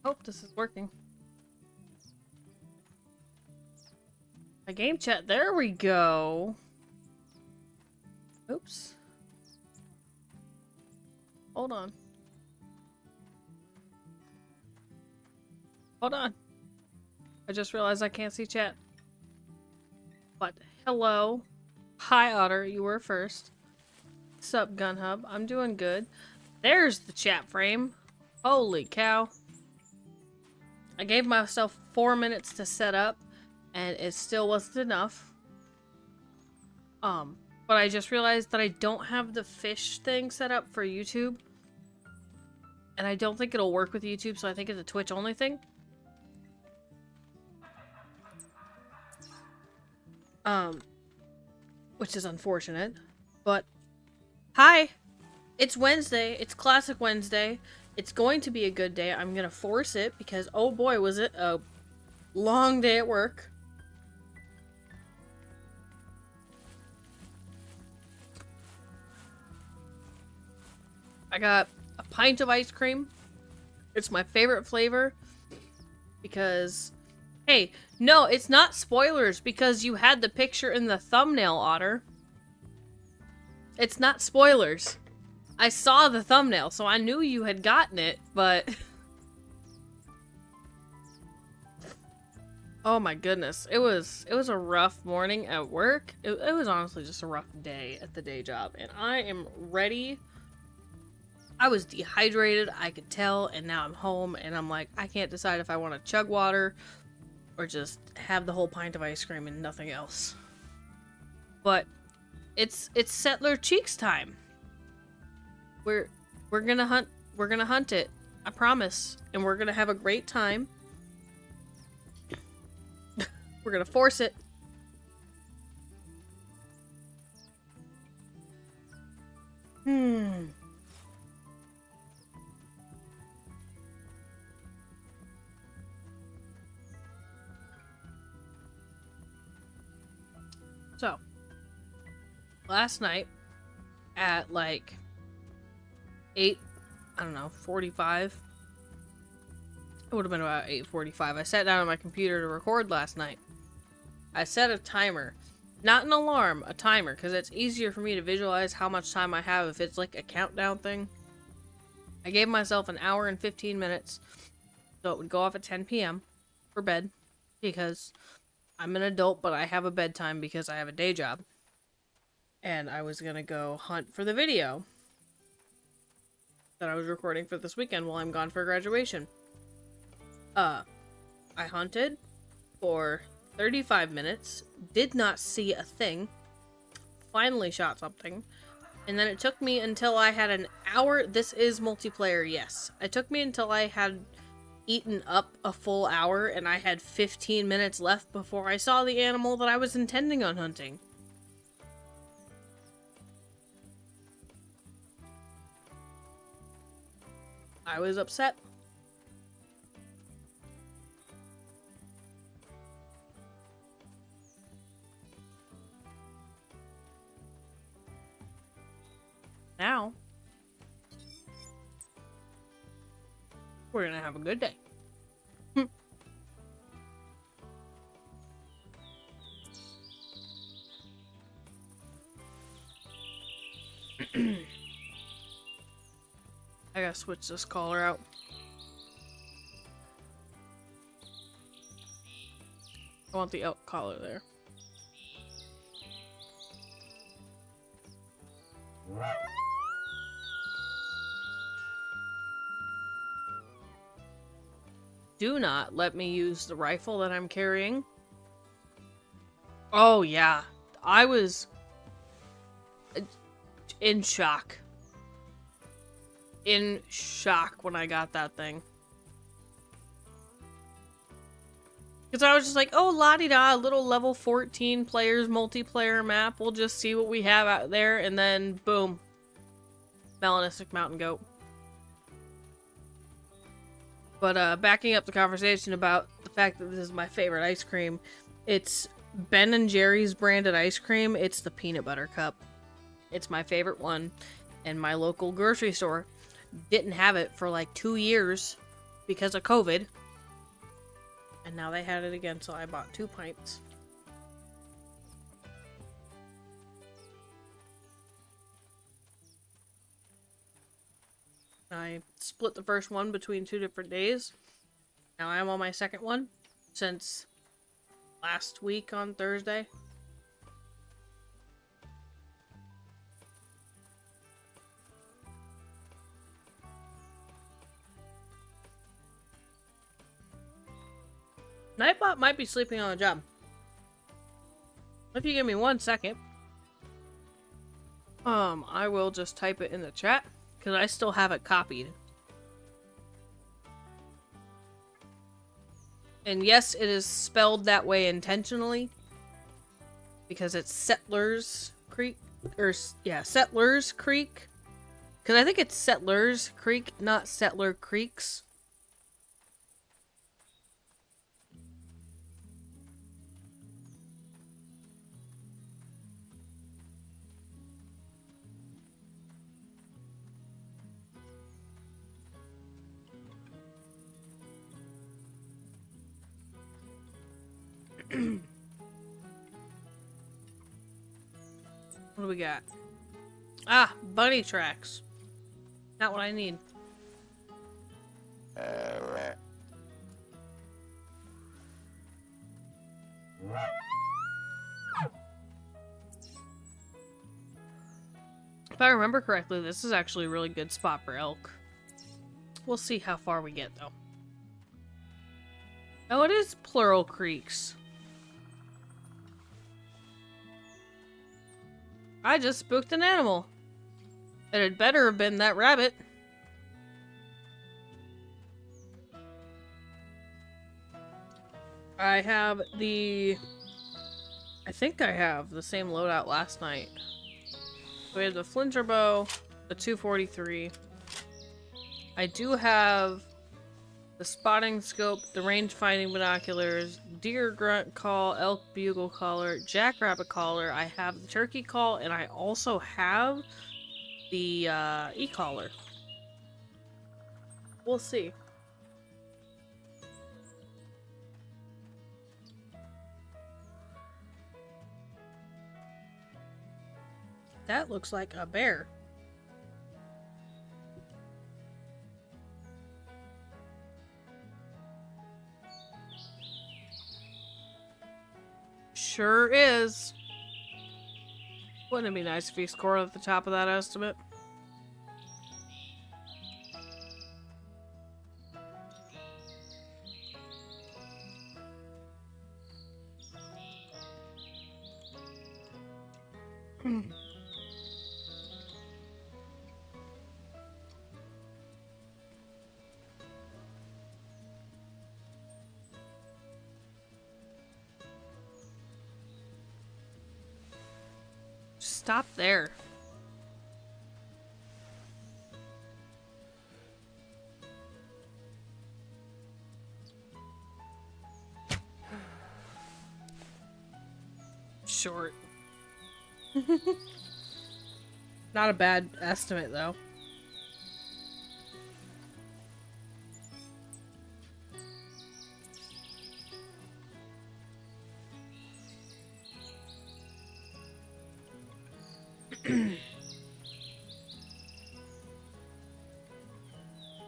Hope this is working. A game chat. There we go. Oops. Hold on. Hold on. I just realized I can't see chat. But hello. Hi Otter, you were first. Sup Gun Hub? I'm doing good. There's the chat frame. Holy cow. I gave myself 4 minutes to set up and it still wasn't enough. But I just realized that I don't have the fish thing set up for YouTube. And I don't think it'll work with YouTube, so I think it's a Twitch only thing. Which is unfortunate. But hi! It's Wednesday. It's Classic Wednesday. It's going to be a good day. I'm gonna force it because, oh boy, was it a long day at work. I got a pint of ice cream. It's my favorite flavor because, hey, no, it's not spoilers because you had the picture in the thumbnail, Otter. It's not spoilers. I saw the thumbnail, so I knew you had gotten it, but... Oh my goodness. It was a rough morning at work. It was honestly just a rough day at the day job, and I am ready. I was dehydrated, I could tell, and now I'm home, and I'm like, I can't decide if I want to chug water or just have the whole pint of ice cream and nothing else. But it's Settler Cheeks time. We're gonna hunt it. I promise. And we're gonna have a great time. We're gonna force it. So, last night at like 8:45. It would have been about 8:45. I sat down on my computer to record last night. I set a timer. Not an alarm, a timer, because it's easier for me to visualize how much time I have if it's like a countdown thing. I gave myself an hour and 15 minutes, so it would go off at 10 p.m. for bed, because I'm an adult, but I have a bedtime because I have a day job. And I was gonna go hunt for the video that I was recording for this weekend while I'm gone for graduation. I hunted for 35 minutes, did not see a thing, finally shot something, and then it took me until I had an hour. This is multiplayer, yes. It took me until I had eaten up a full hour and I had 15 minutes left before I saw the animal that I was intending on hunting. I was upset. Now, we're gonna have a good day. I gotta switch this collar out. I want the elk collar there. Do not let me use the rifle that I'm carrying. Oh yeah, I was in shock. In shock when I got that thing. Because I was just like, oh, la-di-da, little level 14 players multiplayer map. We'll just see what we have out there. And then, boom. Melanistic mountain goat. But backing up the conversation about the fact that this is my favorite ice cream. It's Ben & Jerry's branded ice cream. It's the peanut butter cup. It's my favorite one. And my local grocery store didn't have it for like 2 years. because of COVID. And now they had it again, so I bought 2 pints. I split the first one between 2 different days. Now I'm on my second one since last week on Thursday. Nightbot might be sleeping on the job. If you give me 1 second, I will just type it in the chat because I still have it copied. And yes, it is spelled that way intentionally because it's Settlers Creek, or yeah, Settlers Creek. Because I think it's Settlers Creek, not Settler Creeks. What do we got? Ah, bunny tracks. Not what I need. If I remember correctly, this is actually a really good spot for elk. We'll see how far we get, though. Oh, it is plural creeks. I just spooked an animal. It had better have been that rabbit. I have the... I think I have the same loadout last night. So we have the flincher bow, the 243. I do have the spotting scope, the range finding binoculars, deer grunt call, elk bugle collar, jackrabbit collar. I have the turkey call, and I also have the e-collar. We'll see. That looks like a bear. Sure is. Wouldn't it be nice if he scored at the top of that estimate? Stop there. Short. Not a bad estimate, though.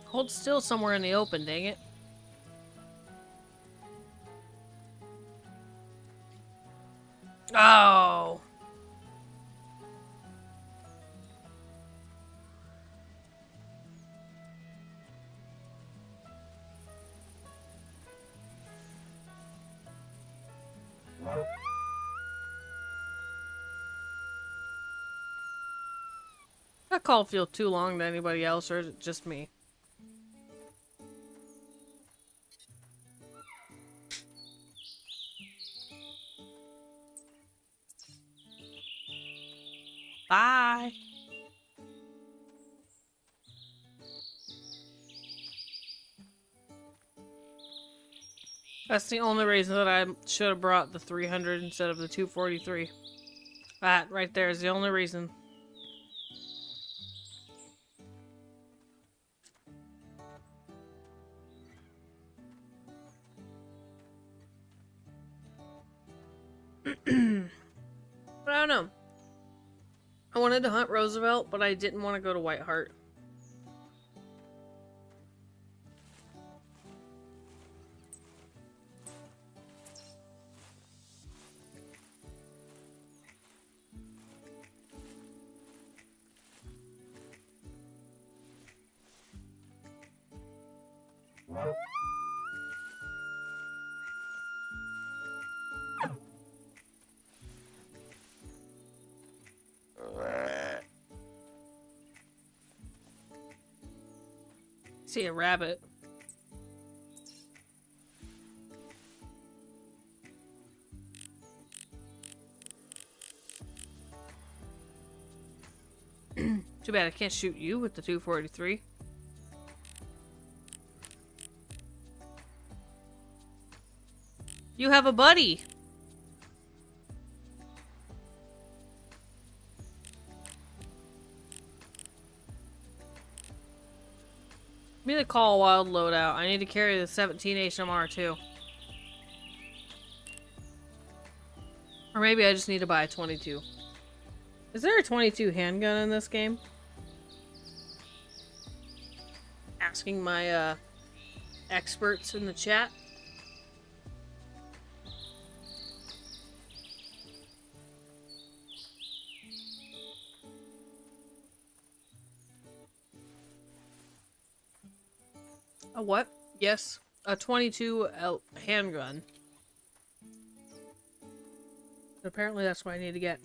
Hold still somewhere in the open, dang it. Oh. That call feel too long to anybody else, or is it just me? Bye. That's the only reason that I should have brought the 300 instead of the 243. That right there is the only reason. But I don't know. I wanted to hunt Roosevelt, but I didn't want to go to White Heart. See a rabbit. Too bad I can't shoot you with the 243. You have a buddy. Give me the Call Wild loadout. I need to carry the 17 HMR too. Or maybe I just need to buy a 22. Is there a 22 handgun in this game? Asking my experts in the chat. A what? Yes, a 22 handgun. Apparently that's what I need to get.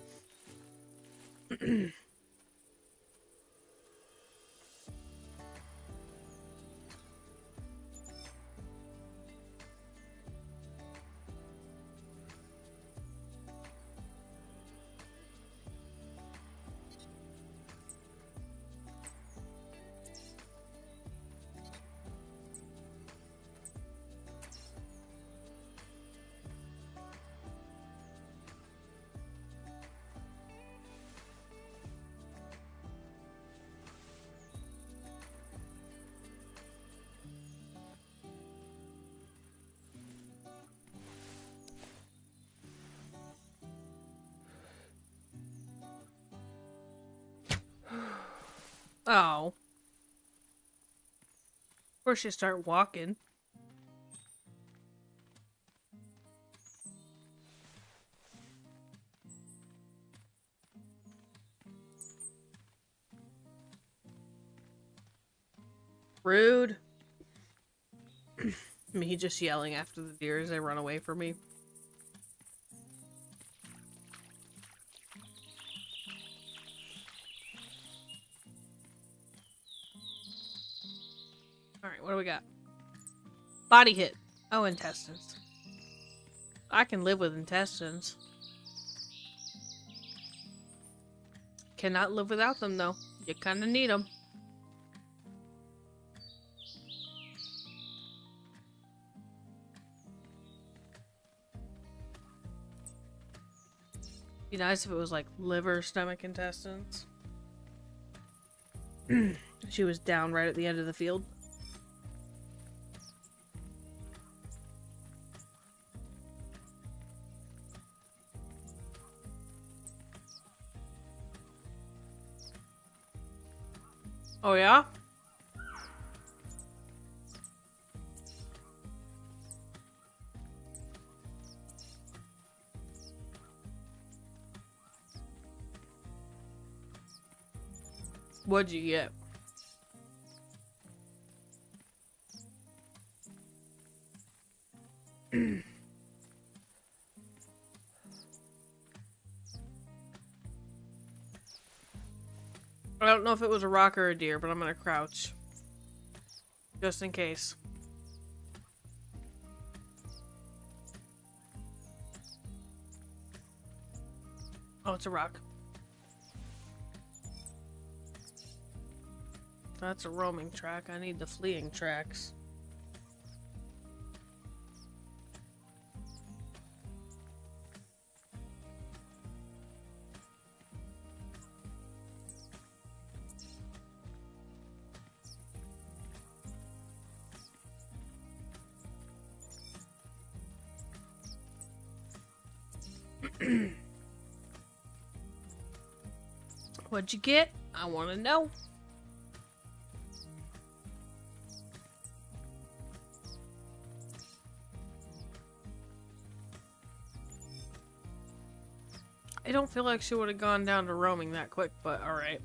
Oh. Of course you start walking. Rude. Me just yelling after the deer as they run away from me. Alright, what do we got? Body hit. Oh, intestines. I can live with intestines. Cannot live without them, though. You kinda need them. Be nice if it was like liver, stomach, intestines. She was down right at the end of the field. Oh yeah? What'd you get? I don't know if it was a rock or a deer, but I'm gonna crouch. Just in case. Oh, it's a rock. That's a roaming track. I need the fleeing tracks. What'd you get? I want to know. I don't feel like she would have gone down to roaming that quick, but alright.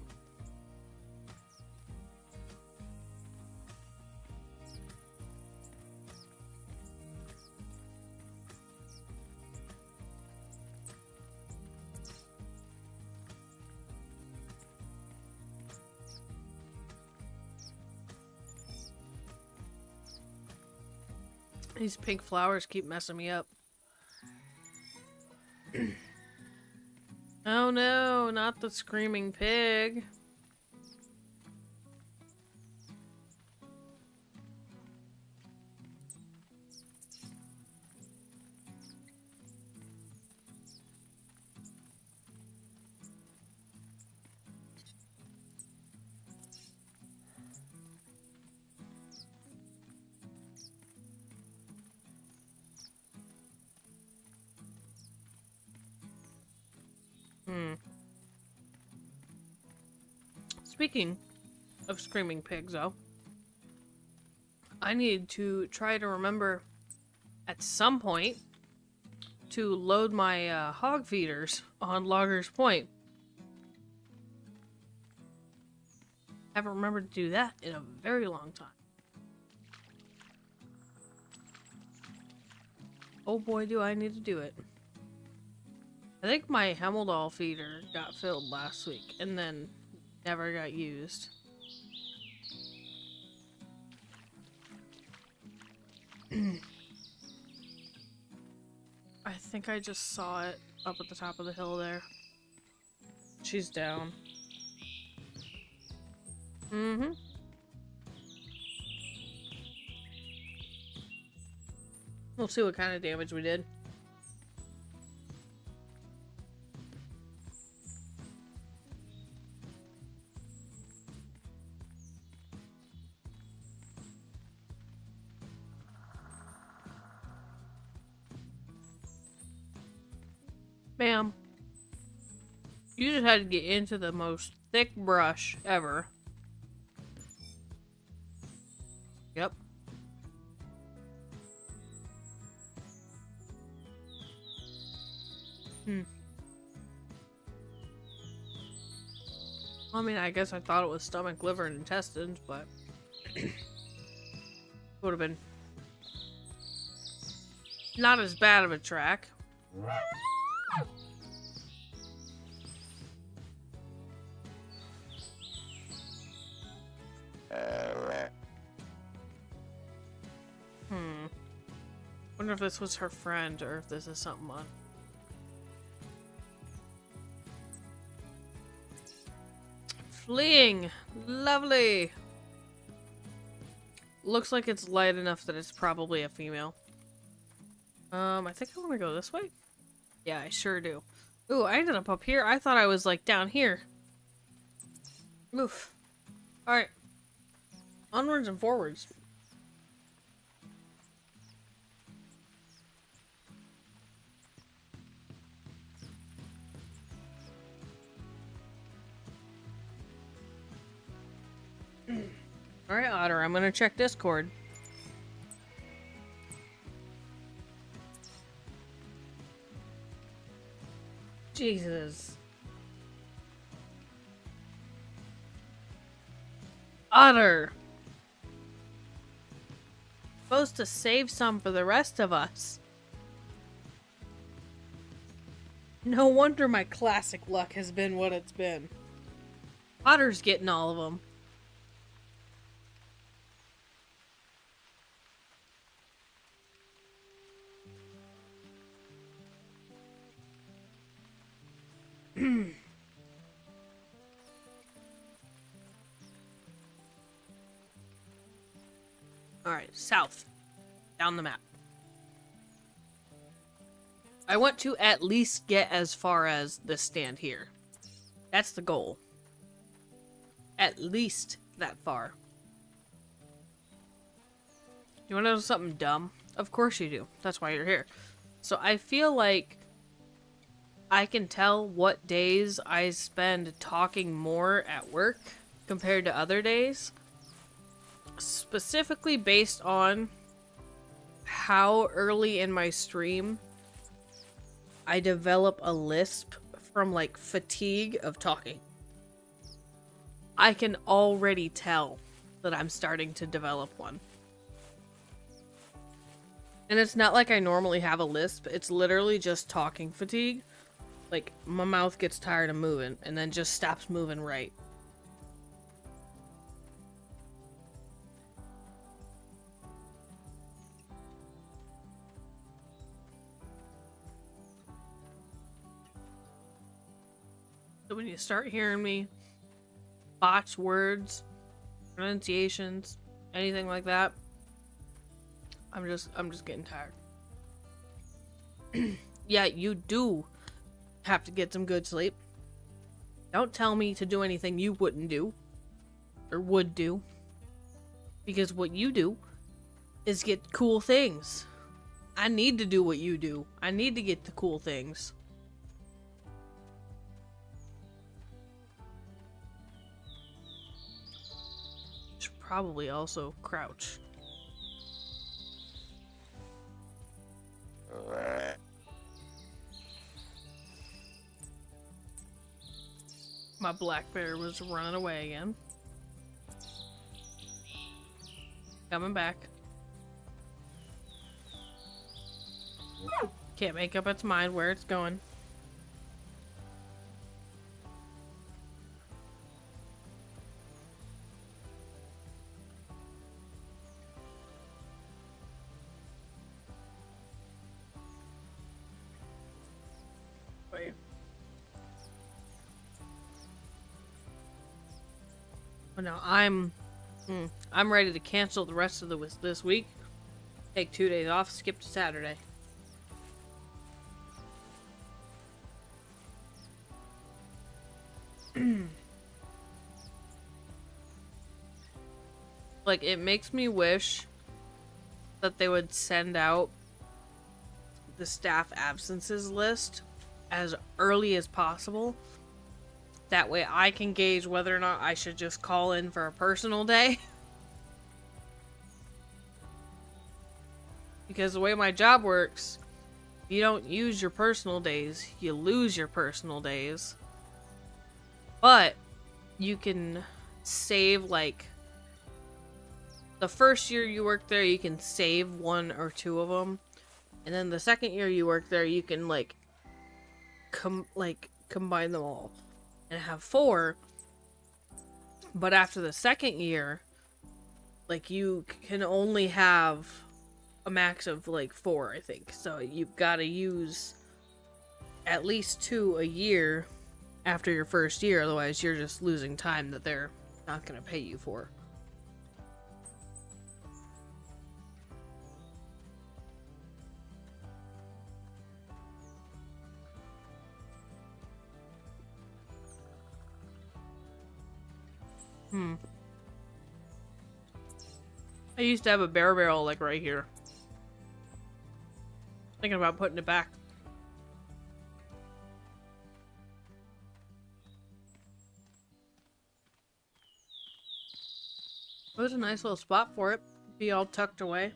These pink flowers keep messing me up. Oh no, not the screaming pig. Speaking of screaming pigs, though, I need to try to remember at some point to load my hog feeders on Logger's Point. Haven't remembered to do that in a very long time. Oh boy, do I need to do it. I think my Hemeldall feeder got filled last week and then never got used. I think I just saw it up at the top of the hill there. She's down. Mm-hmm. We'll see what kind of damage we did. Ma'am, you just had to get into the most thick brush ever. Yep. I mean, I guess I thought it was stomach, liver, and intestines, but would have been not as bad of a track. Wonder if this was her friend or if this is something on. Fleeing! Lovely! Looks like it's light enough that it's probably a female. I think I want to go this way. Yeah, I sure do. Ooh, I ended up here. I thought I was like down here. Oof. Alright. Onwards and forwards. Alright, Otter, I'm gonna check Discord. Jesus. Otter! Supposed to save some for the rest of us. No wonder my classic luck has been what it's been. Otter's getting all of them. Alright, south. Down the map. I want to at least get as far as this stand here. That's the goal. At least that far. You want to know something dumb? Of course you do. That's why you're here. So I feel like I can tell what days I spend talking more at work compared to other days, specifically based on how early in my stream I develop a lisp from like fatigue of talking. I can already tell that I'm starting to develop one. And it's not like I normally have a lisp, it's literally just talking fatigue. Like, my mouth gets tired of moving, and then just stops moving right. So when you start hearing me botch words, pronunciations, anything like that, I'm just getting tired. Yeah, you do have to get some good sleep. Don't tell me to do anything you wouldn't do or would do, because what you do is get cool things. I need to do what you do. I need to get the cool things. Should probably also crouch. My black bear was running away again. Coming back. Can't make up its mind where it's going. Wait. But now I'm ready to cancel the rest of this week. Take 2 days off, skip to Saturday. Like, it makes me wish that they would send out the staff absences list as early as possible. That way I can gauge whether or not I should just call in for a personal day. Because the way my job works, you don't use your personal days, you lose your personal days. But you can save, like, the first year you work there, you can save 1 or 2 of them. And then the second year you work there, you can, like, combine them all and have 4. But after the second year, like, you can only have a max of, like, 4, I think. So you've got to use at least 2 a year after your first year, otherwise you're just losing time that they're not going to pay you for. I used to have a bear barrel, like, right here. Thinking about putting it back. It was a nice little spot for it. Be all tucked away.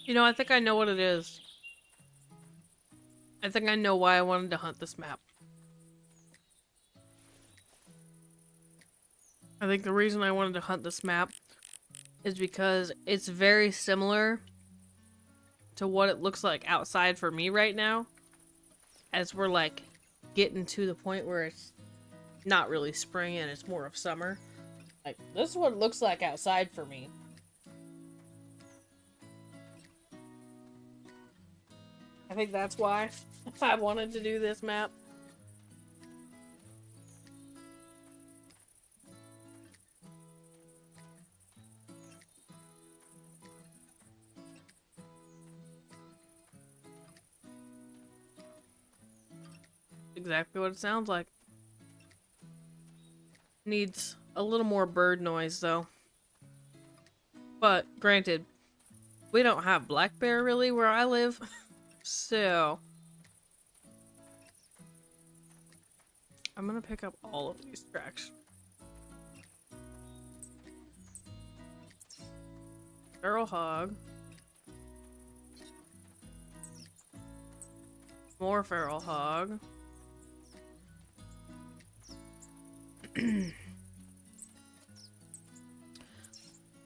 You know, I think I know what it is. I think I know why I wanted to hunt this map. I think the reason I wanted to hunt this map is because it's very similar to what it looks like outside for me right now. As we're, like, getting to the point where it's not really spring and it's more of summer. Like, this is what it looks like outside for me. I think that's why I wanted to do this map. exactly what it sounds like. Needs a little more bird noise though. But granted, we don't have black bear really where I live. So I'm gonna pick up all of these tracks. Feral hog. More feral hog.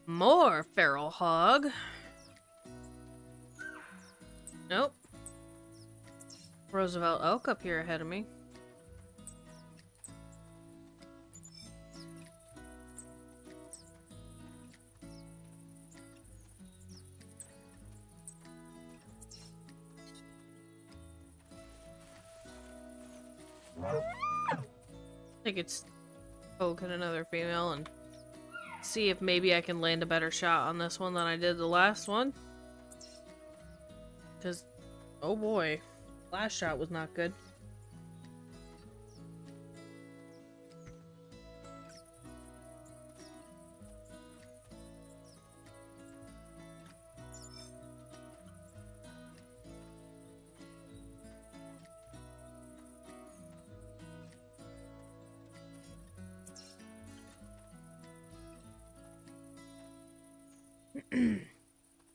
More feral hog. Nope. Roosevelt elk up here ahead of me. I think it's poking another female and see if maybe I can land a better shot on this one than I did the last one. Because, oh boy, last shot was not good.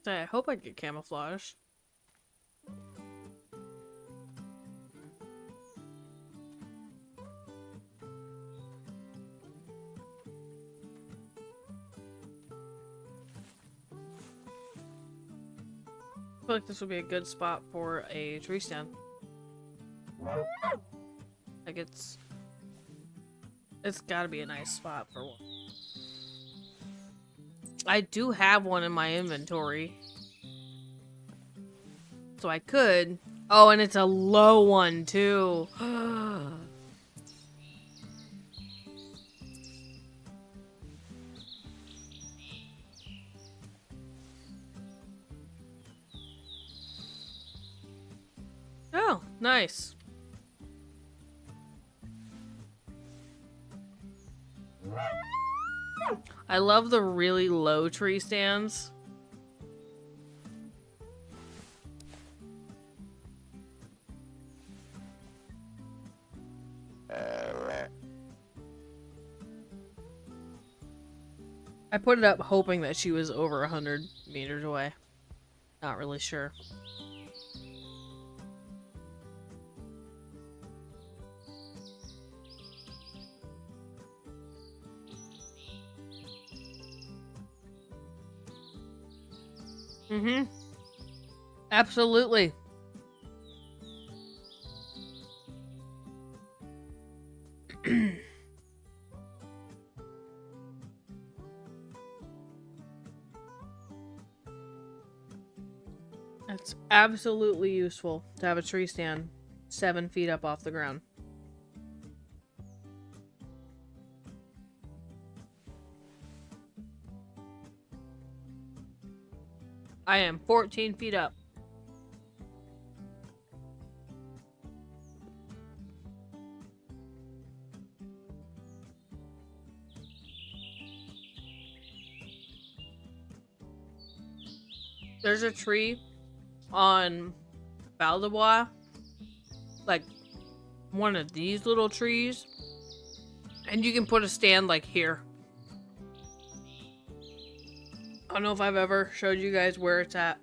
I hope I get camouflage. I feel like this would be a good spot for a tree stand. Like it's gotta be a nice spot for one. I do have one in my inventory. So I could. Oh, and it's a low one too. Oh, nice. I love the really low tree stands. I put it up hoping that she was over 100 meters away. Not really sure. Mm-hmm. Absolutely. It's absolutely useful to have a tree stand 7 feet up off the ground. I am 14 feet up. There's a tree on Valdebois, like one of these little trees, and you can put a stand like here. I don't know if I've ever showed you guys where it's at,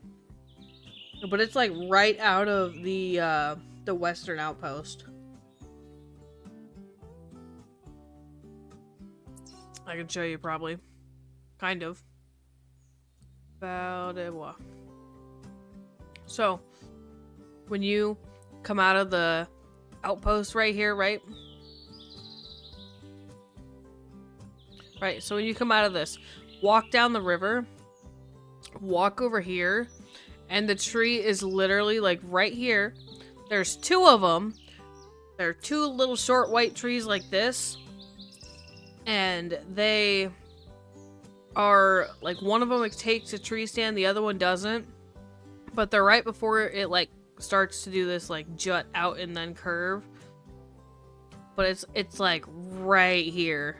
but it's like right out of the western outpost. I can show you probably, kind of. Valdebois. So, when you come out of the outpost right here, right? Right, so when you come out of this, walk down the river, walk over here, and the tree is literally like right here. There's 2 of them. There are 2 little short white trees like this. And they are, like, one of them takes a tree stand, the other one doesn't. But they're right before it, like, starts to do this, like, jut out and then curve. but it's like right here.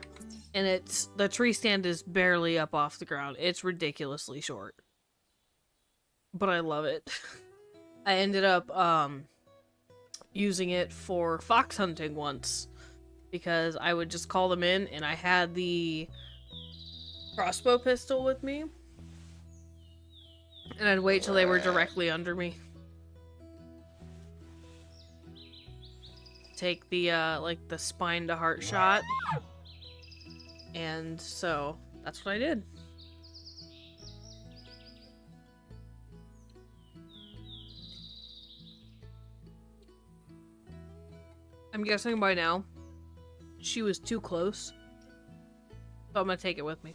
And the tree stand is barely up off the ground. It's ridiculously short. But I love it. I ended up using it for fox hunting once, because I would just call them in, and I had the crossbow pistol with me, and I'd wait till they were directly under me. Take the like the spine to heart shot, and so that's what I did. I'm guessing by now she was too close, so I'm gonna take it with me.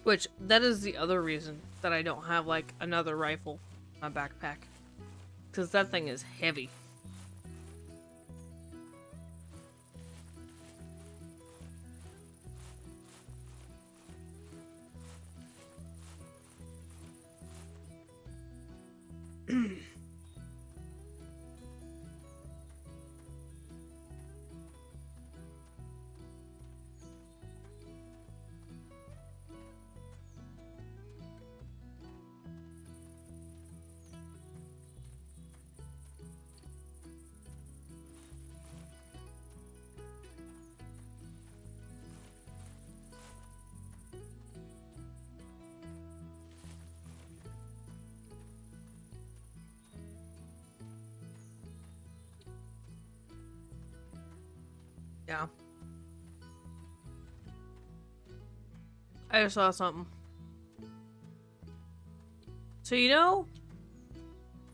Which, that is the other reason that I don't have like another rifle in my backpack, because that thing is heavy. Yeah. I just saw something. So you know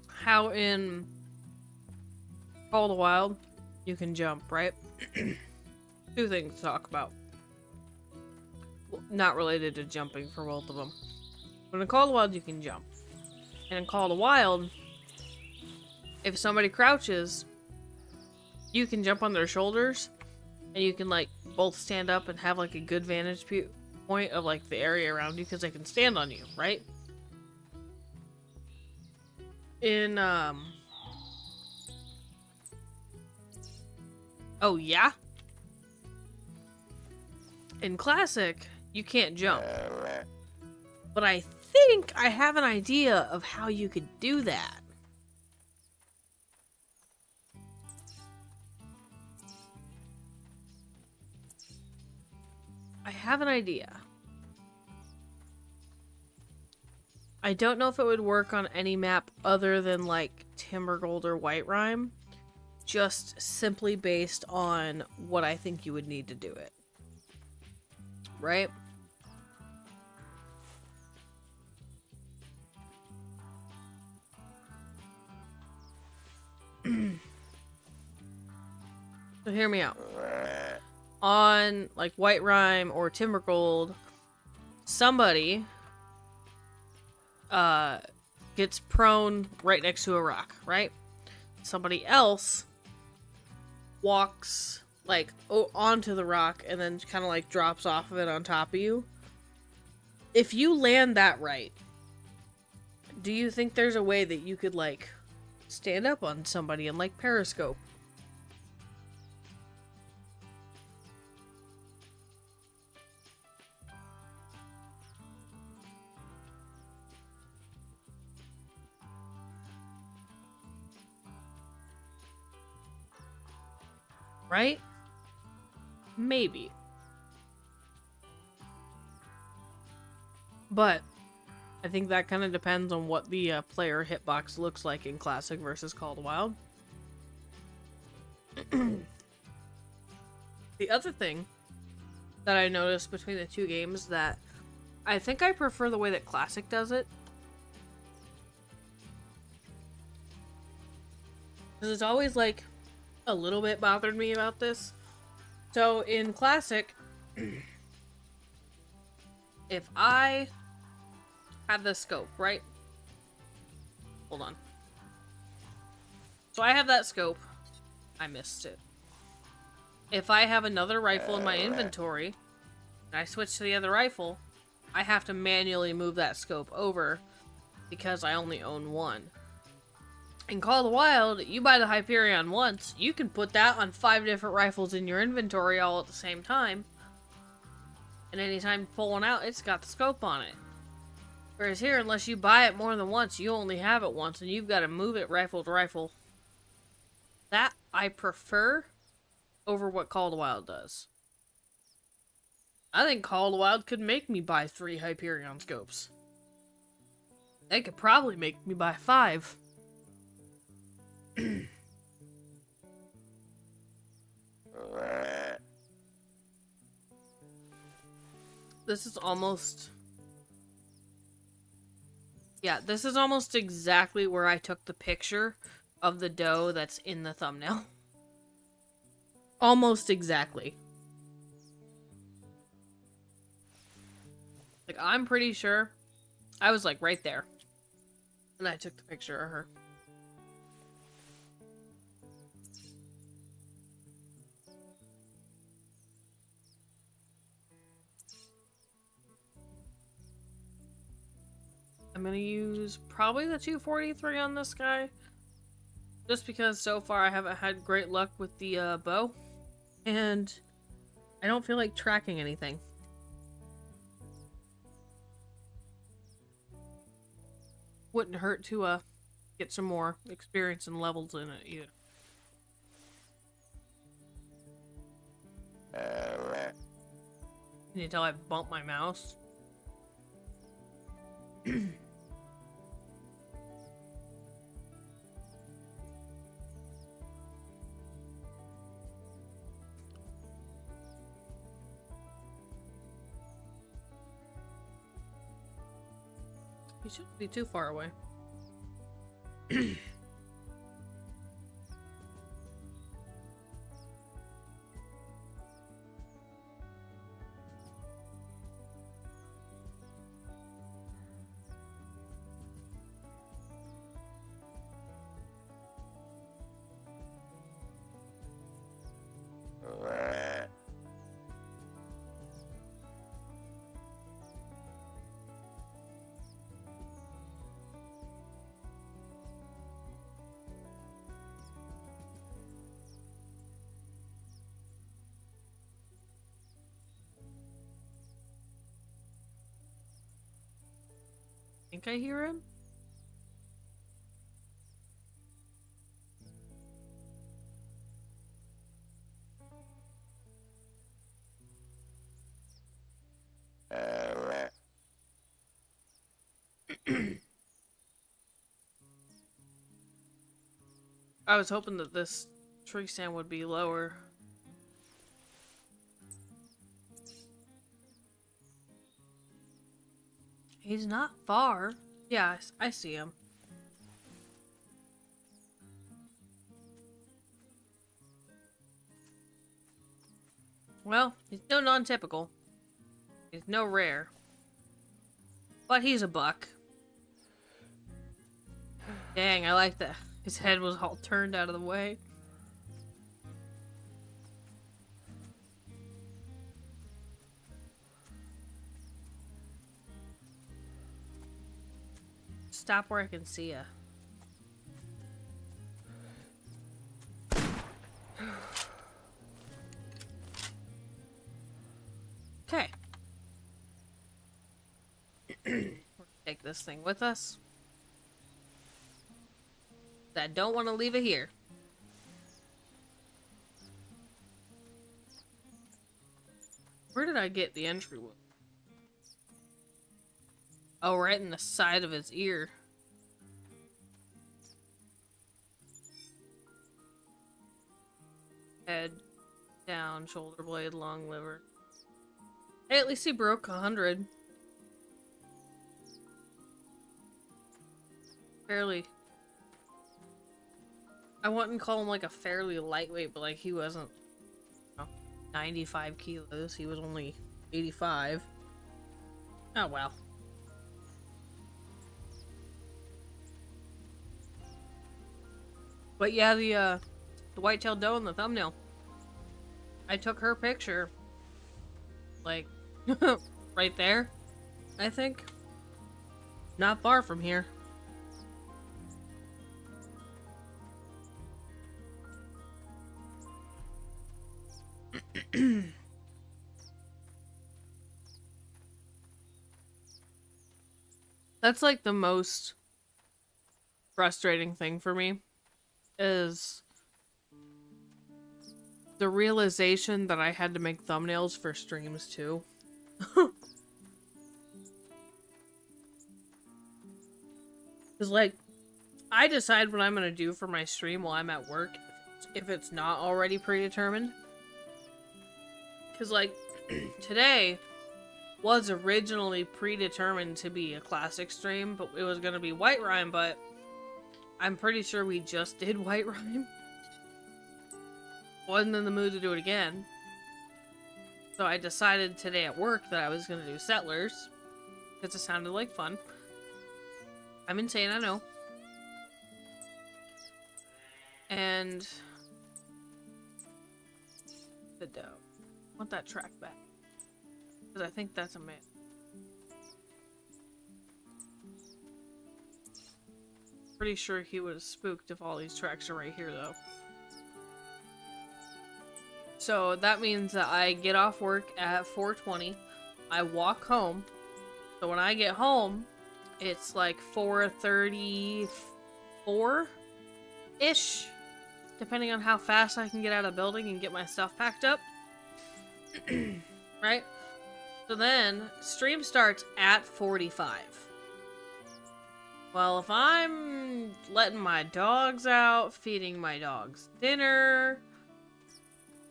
how in Call of the Wild you can jump, right? Two things to talk about. Well, not related to jumping for both of them. But in Call of the Wild you can jump. And in Call of the Wild, if somebody crouches, you can jump on their shoulders, and you can like both stand up and have like a good vantage point of like the area around you, because they can stand on you, right? In oh yeah? In Classic, you can't jump. But I think I have an idea of how you could do that. I have an idea. I don't know if it would work on any map other than like Timbergold or White Rime, just simply based on what I think you would need to do it. Right? So hear me out. On like White Rime or Timbergold, somebody gets prone right next to a rock, right? Somebody else walks like onto the rock and then kind of like drops off of it on top of you. If you land that right, do you think there's a way that you could like stand up on somebody and like periscope? Right? Maybe. But I think that kind of depends on what the player hitbox looks like in Classic versus Call of the Wild. The other thing that I noticed between the two games that I think I prefer the way that Classic does it. Because it's always like a little bit bothered me about this. So in Classic, if I have the scope, right? Hold on. So I have that scope. I missed it. If I have another rifle in my inventory, and I switch to the other rifle, I have to manually move that scope over because I only own one. In Call of the Wild, you buy the Hyperion once, you can put that on 5 different rifles in your inventory all at the same time. And anytime you pull one out, it's got the scope on it. Whereas here, unless you buy it more than once, you only have it once, and you've got to move it rifle to rifle. That I prefer over what Call of the Wild does. I think Call of the Wild could make me buy 3 Hyperion scopes. They could probably make me buy 5. This is almost... Yeah, this is almost exactly where I took the picture of the doe that's in the thumbnail. Almost exactly. Like, I'm pretty sure I was, like, right there. And I took the picture of her. I'm gonna use probably the 243 on this guy. Just because so far I haven't had great luck with the bow. And I don't feel like tracking anything. Wouldn't hurt to get some more experience and levels in it either. Can you tell I bumped my mouse? You shouldn't be too far away. Think I hear him? I was hoping that this tree stand would be lower. He's not far. Yeah, I see him. Well, he's no non-typical. He's no rare. But he's a buck. Dang, I like that. His head was all turned out of the way. Stop where I can see ya. Okay. Take this thing with us. I don't want to leave it here. Where did I get the entry wood? Oh, right in the side of his ear. Head down, shoulder blade, long liver. Hey, at least he broke 100. Fairly. I wouldn't call him like a fairly lightweight, but like he wasn't, you know, 95 kilos. He was only 85. Oh wow. But yeah, the white-tailed doe in the thumbnail. I took her picture, like, right there, I think. Not far from here. That's like the most frustrating thing for me is the realization that I had to make thumbnails for streams too. Because like, I decide what I'm going to do for my stream while I'm at work if it's not already predetermined. Because like, today was originally predetermined to be a classic stream, but it was going to be White Rhyme, but I'm pretty sure we just did White Rhyme. Wasn't in the mood to do it again. So I decided today at work that I was going to do Settlers, because it sounded like fun. I'm insane, I know. And the dough. I want that track back. Because I think that's a man. Pretty sure he would have spooked if all these tracks are right here, though. So that means that I get off work at 4:20. I walk home. So when I get home, it's like 4:34-ish. Depending on how fast I can get out of the building and get my stuff packed up. Right? So then, stream starts at 45. Well, if I'm letting my dogs out, feeding my dogs dinner,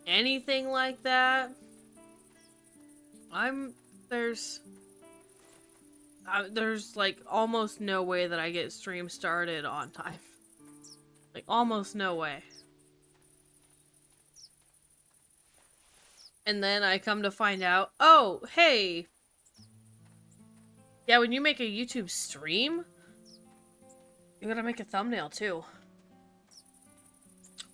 anything like that, there's like almost no way that I get stream started on time. Like almost no way. And then I come to find out, oh, hey, yeah, when you make a YouTube stream, you gotta make a thumbnail too.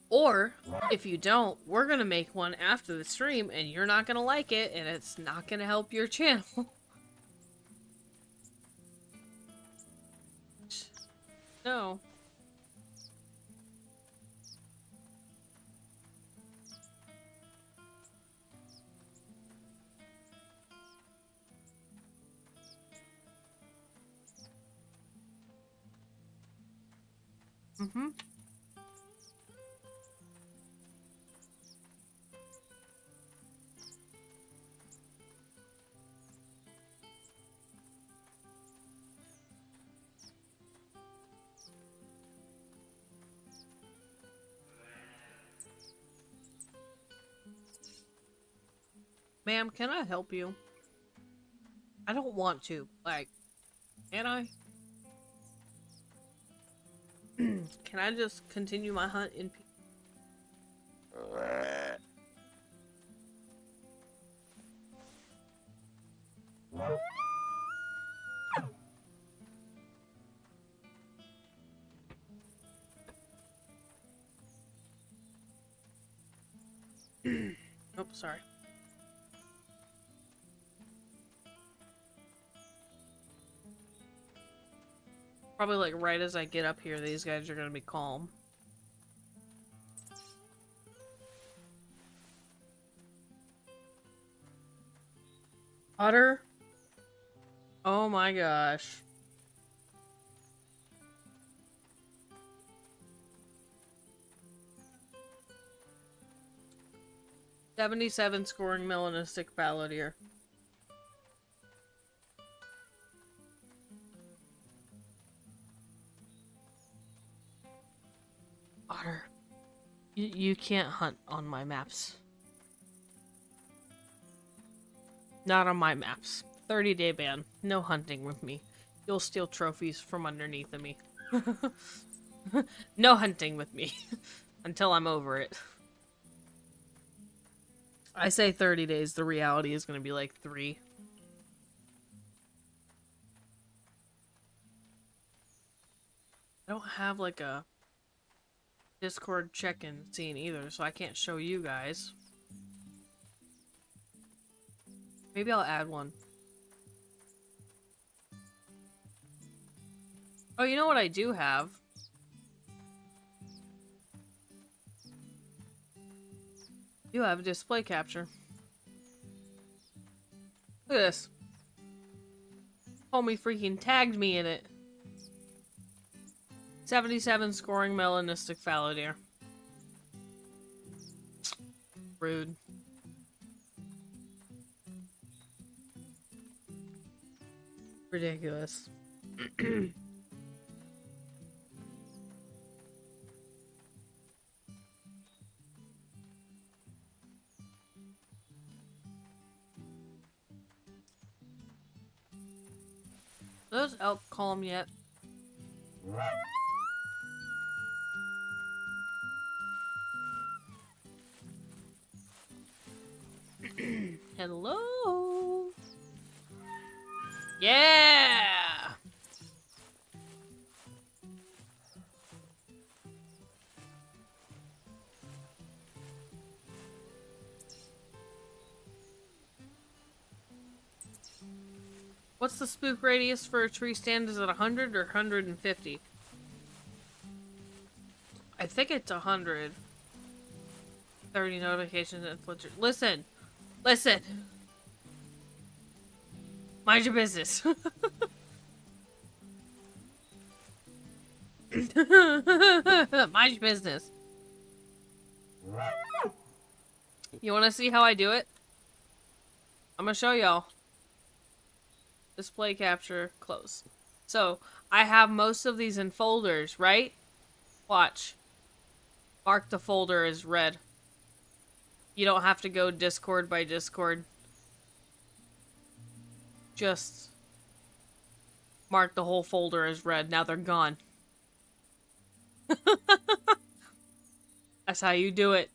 Or, if you don't, we're gonna make one after the stream and you're not gonna like it and it's not gonna help your channel. No. Mm-hmm. Ma'am, can I help you? I don't want to. Like, can I? Can I just continue my hunt in peace? Oh, sorry. Probably like right as I get up here, these guys are gonna be calm. Otter? Oh my gosh. $77 scoring melanistic balladeer. Otter. You can't hunt on my maps. Not on my maps. 30-day ban. No hunting with me. You'll steal trophies from underneath of me. No hunting with me. Until I'm over it. I say 30 days. The reality is going to be like 3. I don't have like a Discord check-in scene either, so I can't show you guys. Maybe I'll add one. Oh, you know what I do have? You have a display capture. Look at this. Homie freaking tagged me in it. 77 scoring melanistic fallow deer. Rude. Ridiculous. Those elk calm yet? Hello. Yeah. What's the spook radius for a tree stand? Is it 100 or 150? I think it's 100. 30 notifications and flitter. Listen! Listen! Mind your business. Mind your business. You wanna see how I do it? I'm gonna show y'all. Display capture, close. So, I have most of these in folders, right? Watch. Mark the folder as red. You don't have to go Discord by Discord. Just mark the whole folder as red. Now they're gone. That's how you do it.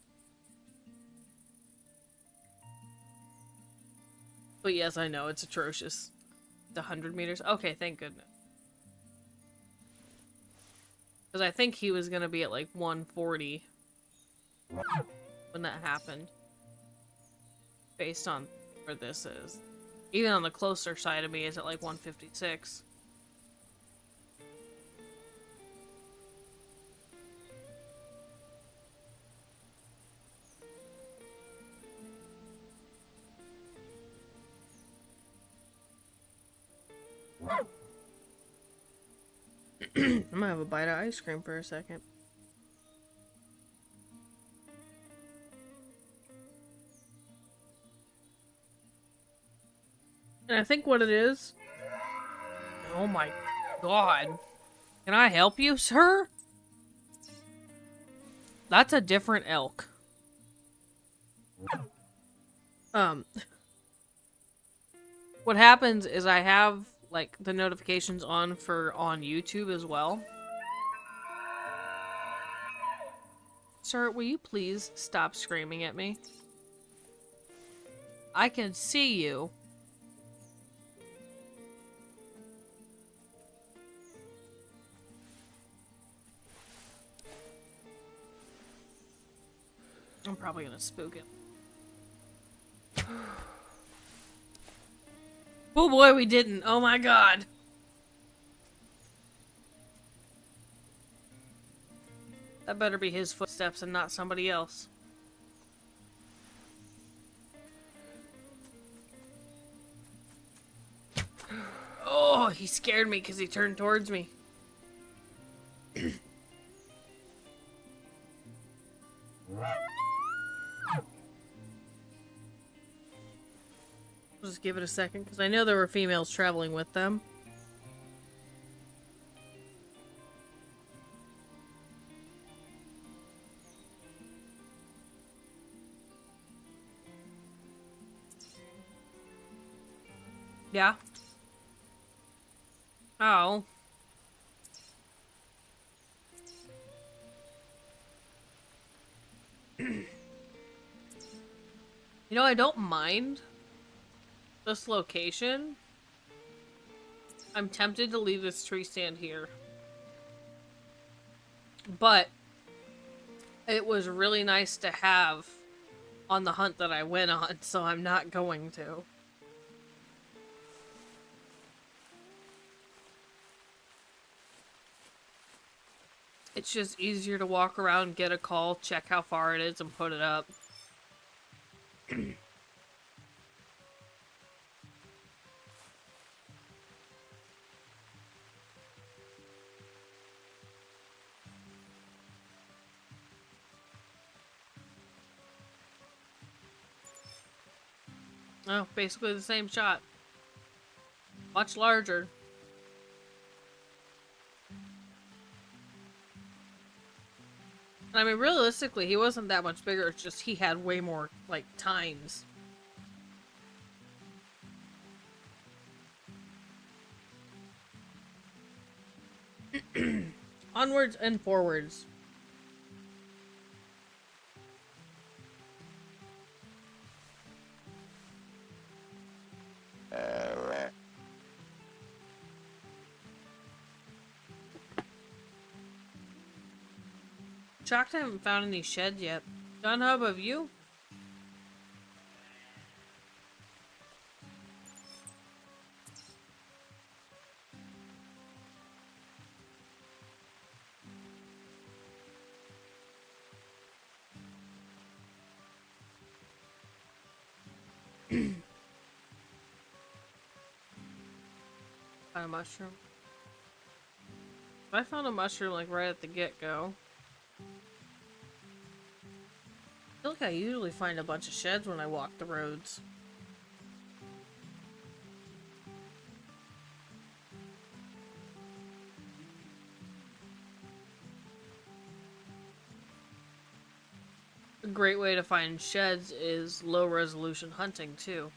But yes, I know, it's atrocious. The 100 meters? Okay, thank goodness. Because I think he was going to be at like 140 when that happened. Based on where this is. Even on the closer side of me is at like 156. I'm gonna have a bite of ice cream for a second. And I think what it is... Oh my god. Can I help you, sir? That's a different elk. What happens is I have, like, the notifications on for on YouTube as well. Sir, will you please stop screaming at me? I can see you. I'm probably gonna spook it. Oh boy, we didn't. Oh my god. That better be his footsteps and not somebody else. Oh, he scared me because he turned towards me. I'll just give it a second, because I know there were females traveling with them. Yeah? Oh. You know, I don't mind this location. I'm tempted to leave this tree stand here. But it was really nice to have on the hunt that I went on, so I'm not going to. It's just easier to walk around, get a call, check how far it is, and put it up. Oh, basically the same shot. Much larger. I mean, realistically, he wasn't that much bigger. It's just he had way more, like, times. Onwards and forwards. Shocked I haven't found any sheds yet. Gun Hub, have you? Found a mushroom. I found a mushroom like right at the get-go. I feel like I usually find a bunch of sheds when I walk the roads. A great way to find sheds is low resolution hunting too.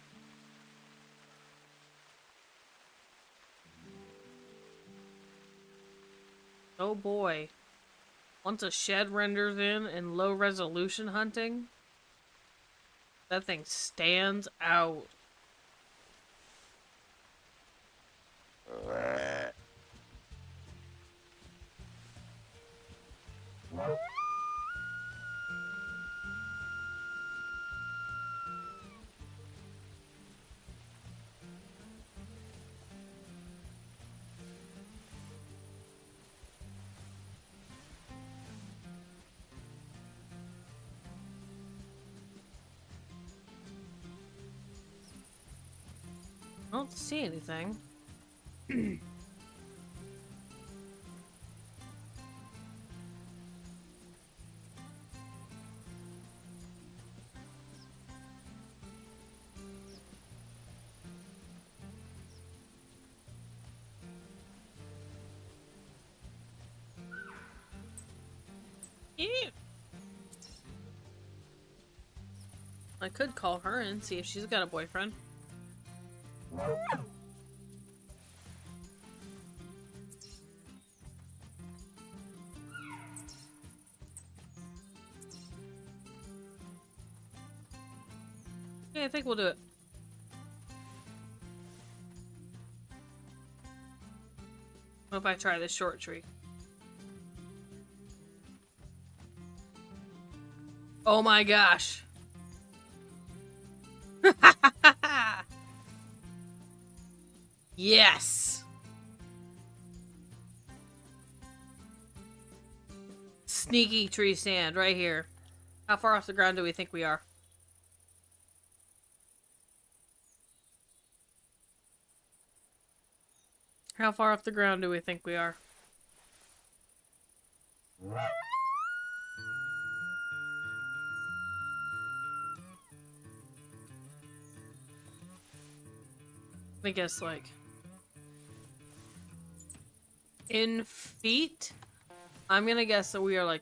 Oh boy. Once a shed renders in low resolution hunting, that thing stands out. I don't see anything. Ew. I could call her and see if she's got a boyfriend. Yeah, I think we'll do it. What if I try this short tree? Oh my gosh. Yes. Sneaky tree stand right here. How far off the ground do we think we are? How far off the ground do we think we are? I guess like in feet, I'm gonna guess that we are like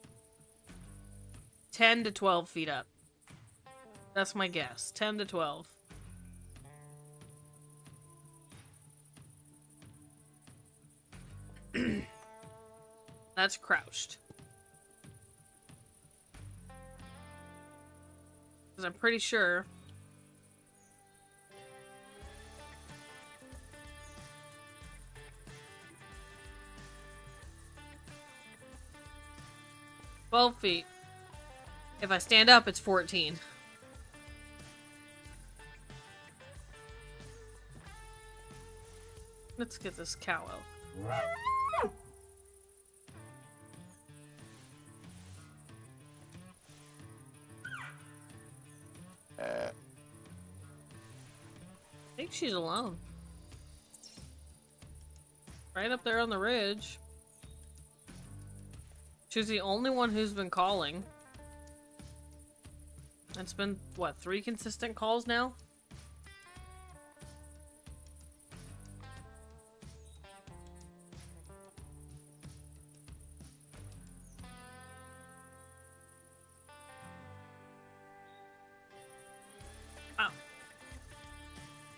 10 to 12 feet up. That's my guess. 10 to 12. That's crouched. Because I'm pretty sure. $12 feet. If I stand up, it's 14. Let's get this cow out. I think she's alone. Right up there on the ridge. She's the only one who's been calling. It's been, what, 3 consistent calls now?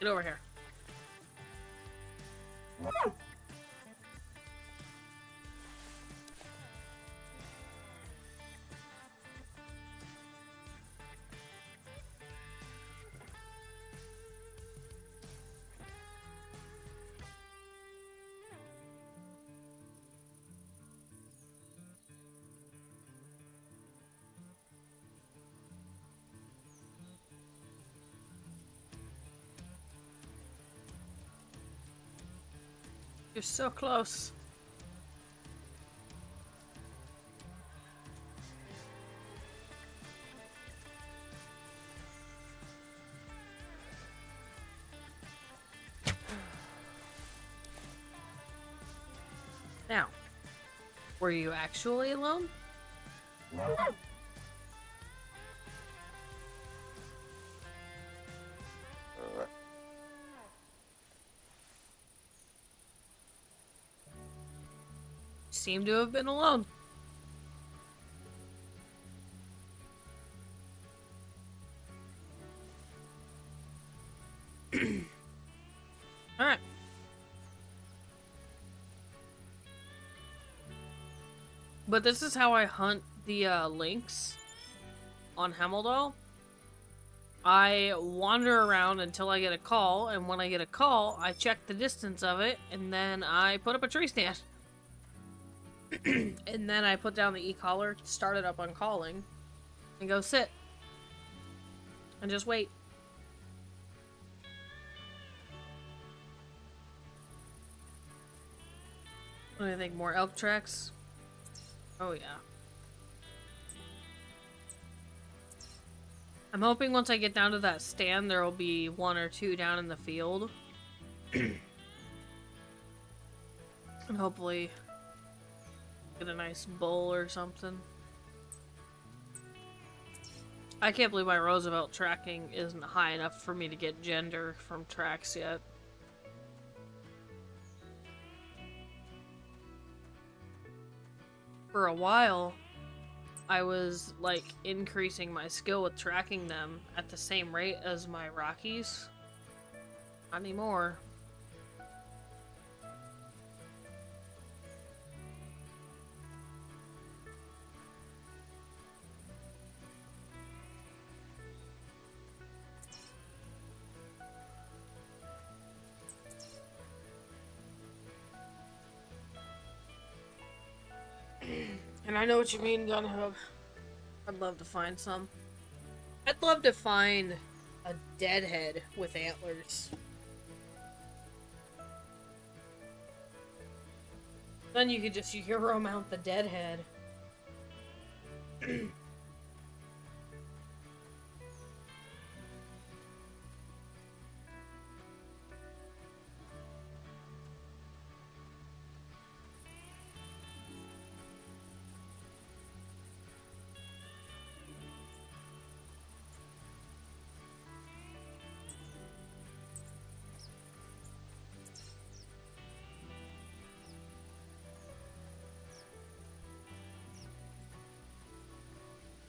Get over here. You're so close. Now, were you actually alone? Seem to have been alone. Alright. But this is how I hunt the lynx on Hemeldal. I wander around until I get a call, and when I get a call, I check the distance of it, and then I put up a tree stand. And then I put down the e-collar, start it up on calling, and go sit. And just wait. What do you think? More elk tracks? Oh yeah. I'm hoping once I get down to that stand, there will be 1 or 2 down in the field. And hopefully get a nice bull or something. I can't believe my Roosevelt tracking isn't high enough for me to get gender from tracks yet. For a while, I was like increasing my skill with tracking them at the same rate as my Rockies. Not anymore. And I know what you mean, Gunhub. I'd love to find some. I'd love to find a deadhead with antlers. Then you could just Euro mount the deadhead.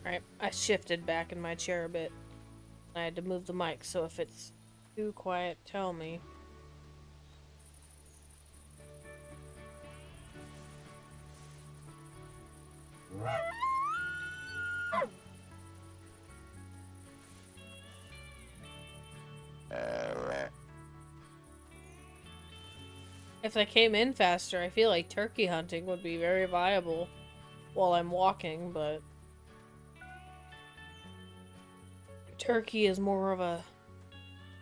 Alright, I shifted back in my chair a bit. I had to move the mic, so if it's too quiet, tell me. If I came in faster, I feel like turkey hunting would be very viable while I'm walking, but turkey is more of a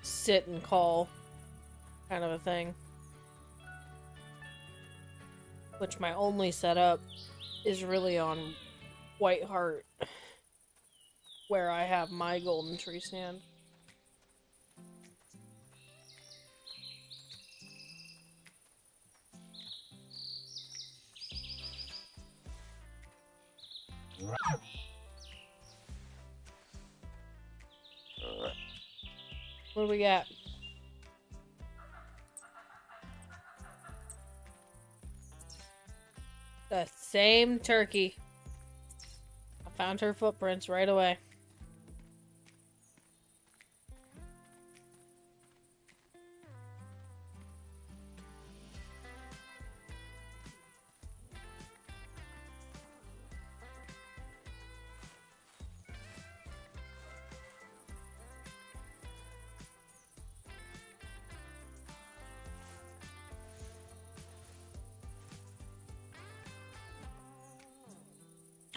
sit and call kind of a thing. Which my only setup is really on White Heart, where I have my golden tree stand. What do we got? The same turkey. I found her footprints right away.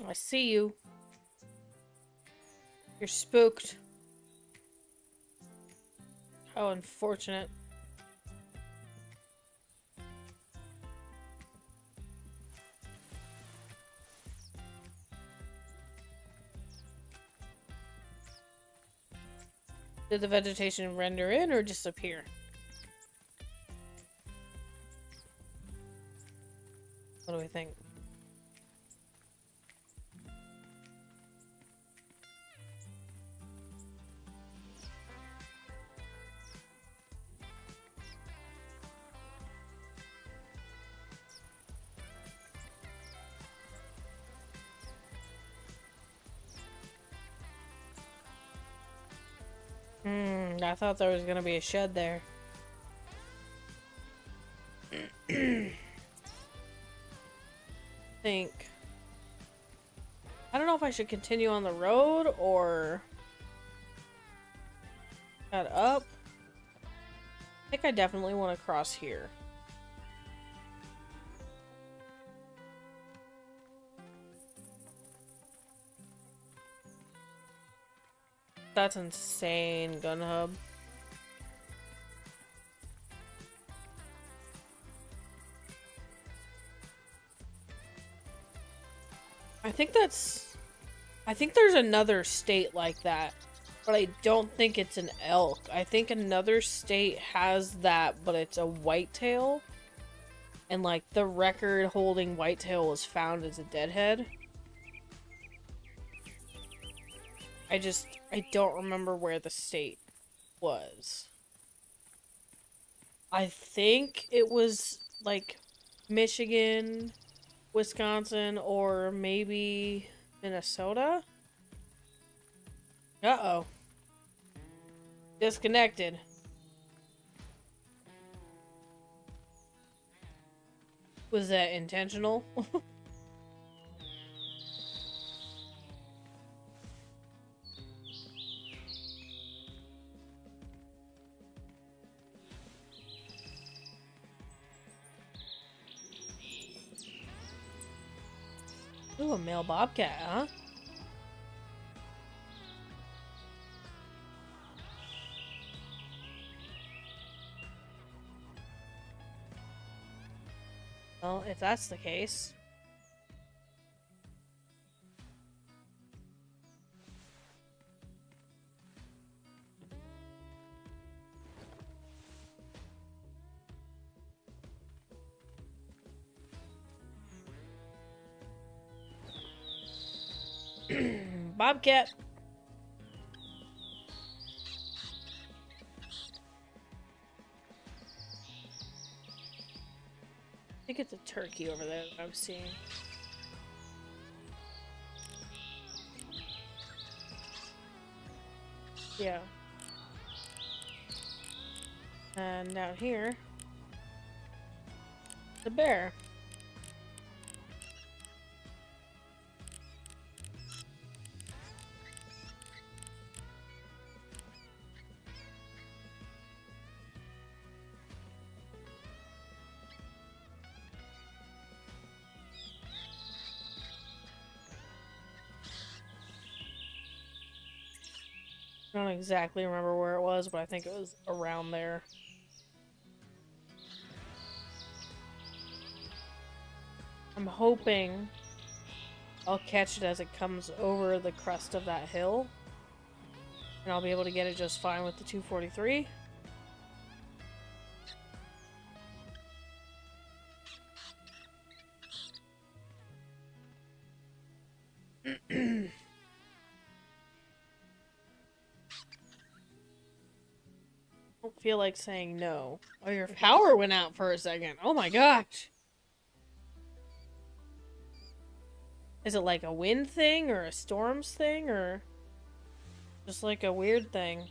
I see you. You're spooked. How unfortunate. Did the vegetation render in or disappear? What do we think? I thought there was gonna be a shed there. Think. I don't know if I should continue on the road or head up. I think I definitely want to cross here. That's insane, gun hub. I think there's another state like that, but I don't think it's an elk. I think another state has that, but it's a whitetail. And like the record holding whitetail was found as a deadhead. I don't remember where the state was. I think it was like Michigan, Wisconsin, or maybe Minnesota? Uh-oh. Disconnected. Was that intentional? Ooh, a male bobcat, huh? Well, if that's the case... Bobcat! I think it's a turkey over there that I'm seeing. Yeah. And down here, the bear. I don't exactly remember where it was, but I think it was around there. I'm hoping I'll catch it as it comes over the crest of that hill. And I'll be able to get it just fine with the 243. Don't feel like saying no. Oh, your power went out for a second. Oh my gosh. Is it like a wind thing or a storms thing or just like a weird thing?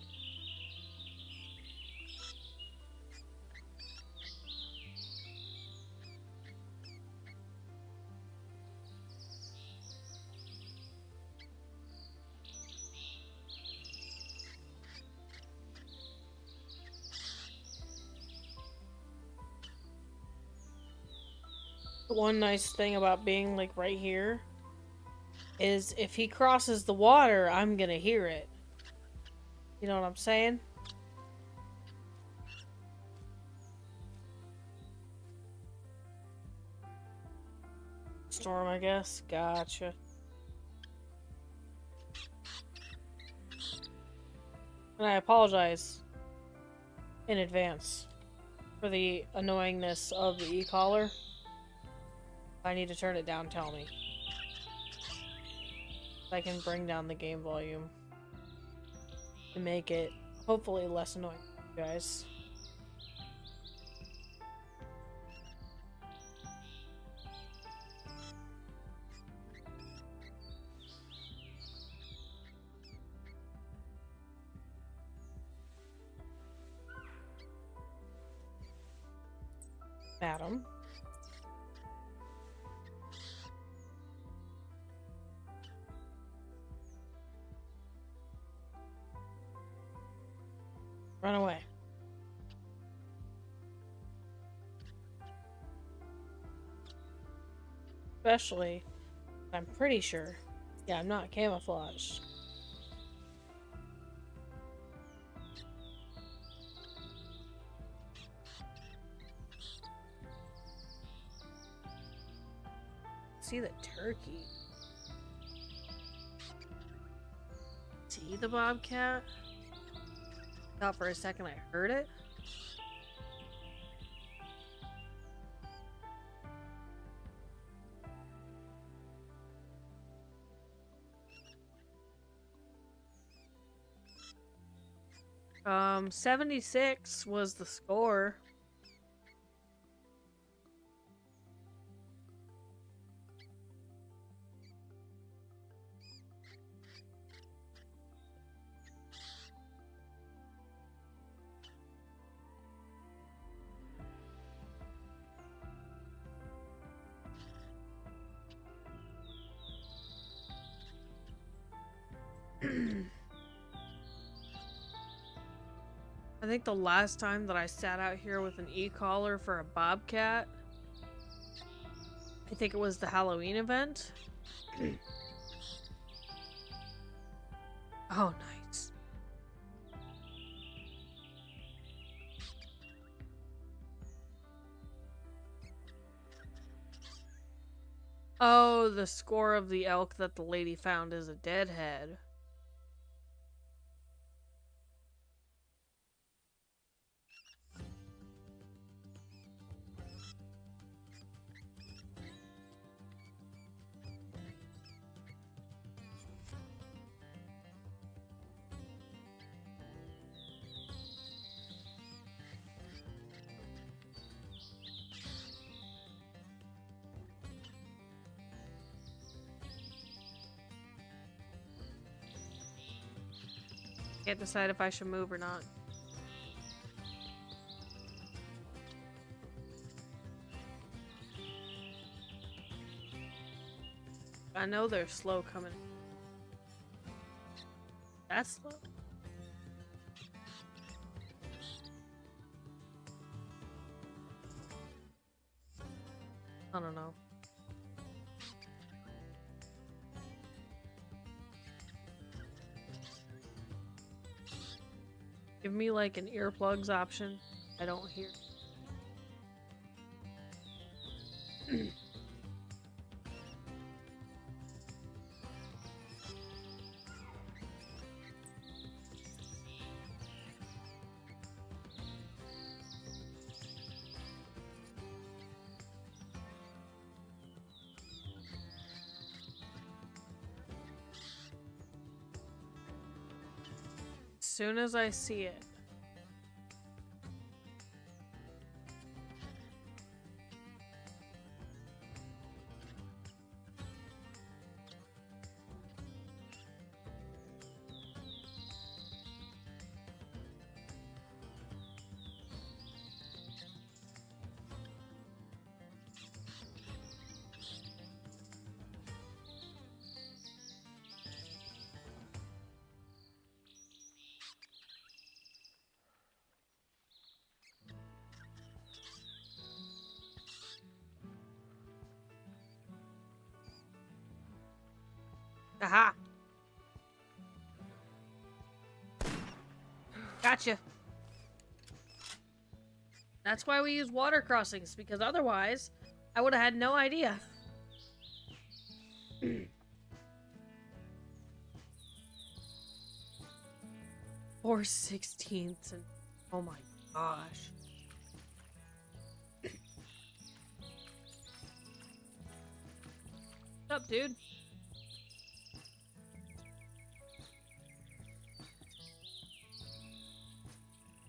One nice thing about being like right here is if he crosses the water, I'm gonna hear it. You know what I'm saying? Storm, I guess. Gotcha. And I apologize in advance for the annoyingness of the e-collar. If I need to turn it down, tell me. I can bring down the game volume to make it hopefully less annoying for you guys. Madam. Run away. Especially, I'm pretty sure. Yeah, I'm not camouflaged. See the turkey. See the bobcat? Thought for a second I heard it. Um, 76 was the score. I think the last time that I sat out here with an e-collar for a bobcat, I think it was the Halloween event. Oh, nice. Oh, the score of the elk that the lady found is a deadhead. Can't decide if I should move or not. I know they're slow coming. That's slow. I don't know. Give me like an earplugs option. I don't hear. As soon as I see it. Aha! Gotcha! That's why we use water crossings, because otherwise, I would have had no idea. 4/16 and oh my gosh. What's up, dude?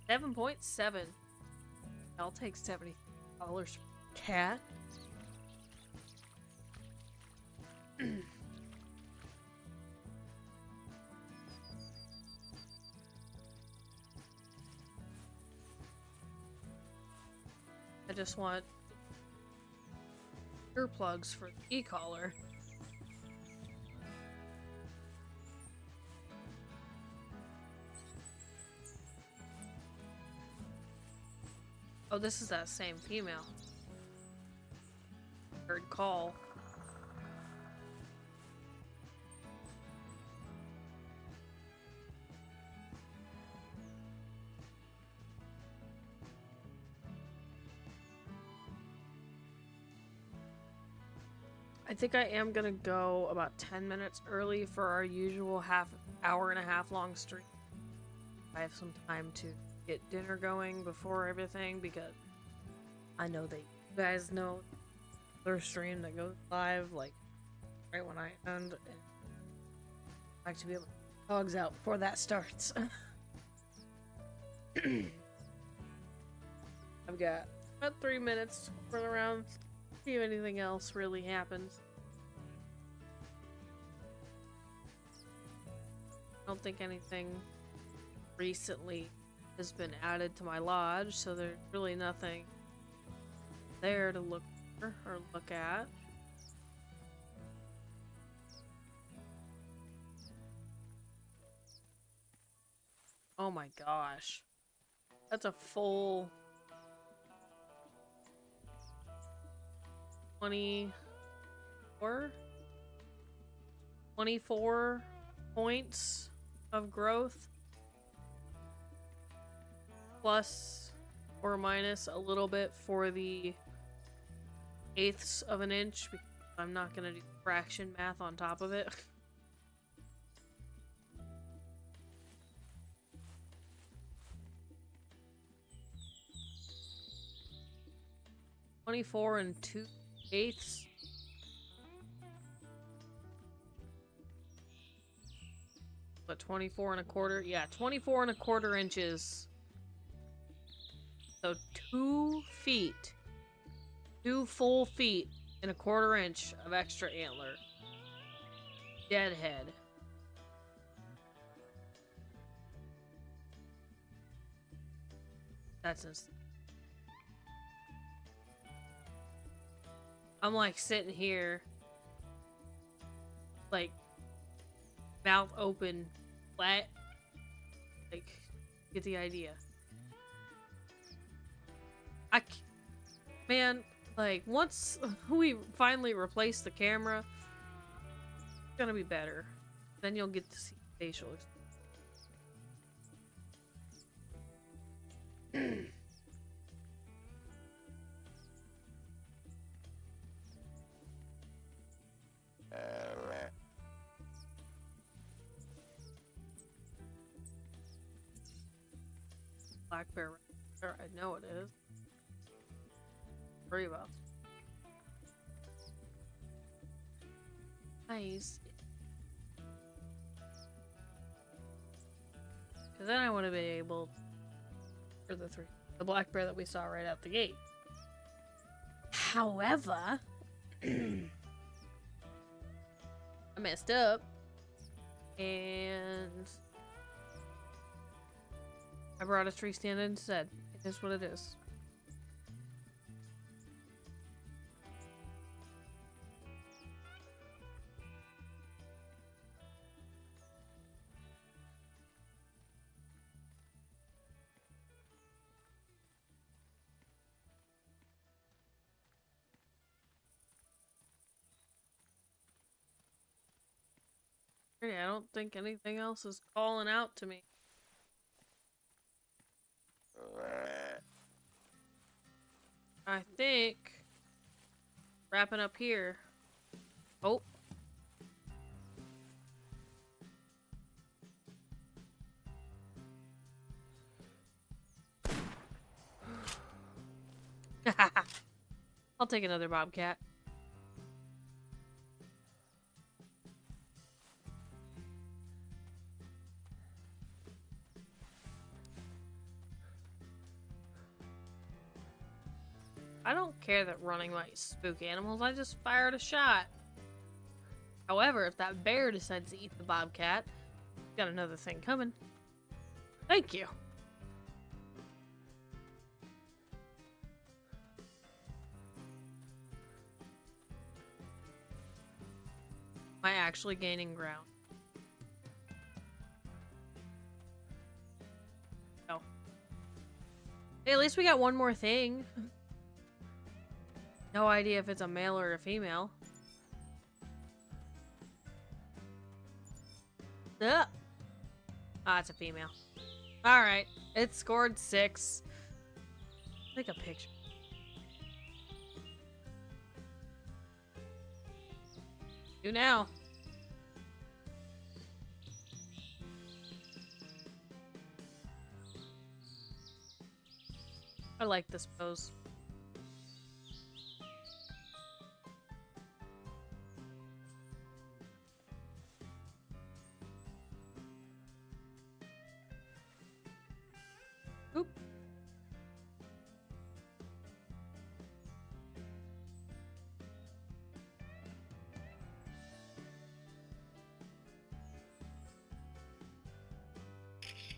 $7.7. I'll take $70 for cat. I just want earplugs for the e-collar. Oh, this is that same female. Third call. I think I am gonna go about 10 minutes early for our usual hour and a half long stream. I have some time to get dinner going before everything, because I know that you guys know their stream that goes live like right when I end, and I like to be able to get dogs out before that starts. I've got about 3 minutes to run around, see if anything else really happens. I don't think anything recently has been added to my lodge, so there's really nothing there to look for or look at. Oh my gosh. That's a full 24 points of growth, plus or minus a little bit for the eighths of an inch, because I'm not gonna do fraction math on top of it. 24 and 2/8. But 24 1/4, yeah, 24 1/4 inches. So 2 feet, 2 full feet and 1/4 inch of extra antler. Deadhead. That's insane. I'm like sitting here, like mouth open, flat, like, get the idea. Man, like, once we finally replace the camera, it's gonna be better. Then you'll get to see facial expressions. Black bear right there. I know it is. Worry about. Nice. Because then I would have been able for the black bear that we saw right out the gate. However, I messed up, and I brought a tree stand instead. It is what it is. I don't think anything else is calling out to me. I think wrapping up here. Oh. I'll take another bobcat. I don't care that running might spook animals, I just fired a shot. However, if that bear decides to eat the bobcat, got another thing coming. Thank you. Am I actually gaining ground? No. Hey, at least we got one more thing. No idea if it's a male or a female. Ah, it's a female. Alright, it scored 6. Take a picture. You now. I like this pose. Oop.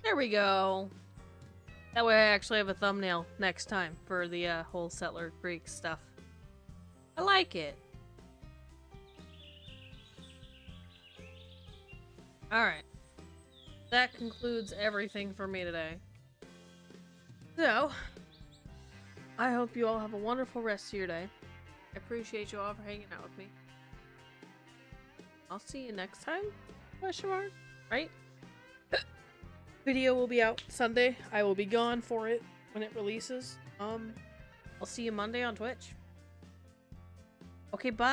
There we go. That way I actually have a thumbnail next time for the whole Settler Creek stuff. I like it. Alright. That concludes everything for me today. So, I hope you all have a wonderful rest of your day. I appreciate you all for hanging out with me. I'll see you next time? Question mark? Right? Video will be out Sunday. I will be gone for it when it releases. I'll see you Monday on Twitch. Okay, bye.